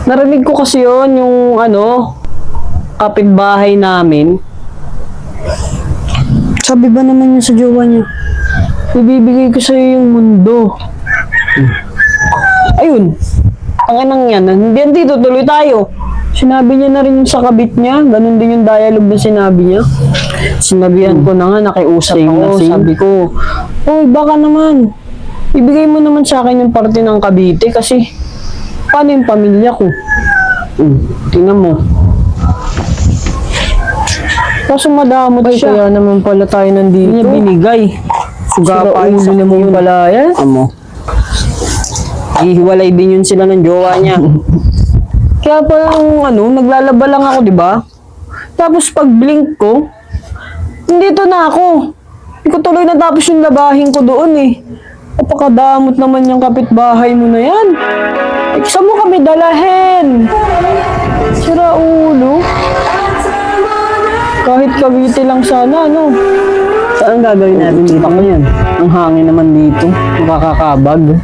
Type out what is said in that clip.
Narinig ko kasi yun, yung kapitbahay namin. Sabi ba naman niya sa jowa niya, ibibigay ko sa'yo yung mundo. Ayun, ang anang yan, hindi tutuloy tayo. Sinabi niya na rin sa kabit niya, ganun din yung dialogue na sinabi niya. Sinabihan ko na nga, nakiusap ako, sabi ko, "Uy, baka naman, ibigay mo naman sa akin yung parte ng Cavite kasi paano yung pamilya ko?" Tingnan mo. Kaso madamot siya. Kaya naman pala tayo nandito. Hindi niya binigay. Sugapa ulo naman pala yan. Amo. Ihiwalay din yun sila ng jowa niya. Kaya parang naglalaba lang ako, di ba? Tapos pag blink ko, nandito na ako. Hindi ko tuloy natapos yung labahin ko doon eh. Napakadamot naman yung kapitbahay mo na yan. Saan mo kami dalahin? Sira ulo. Kahit Cavite lang sana, Saan gagawin natin dito? Ang hangin naman dito. Makakakabag.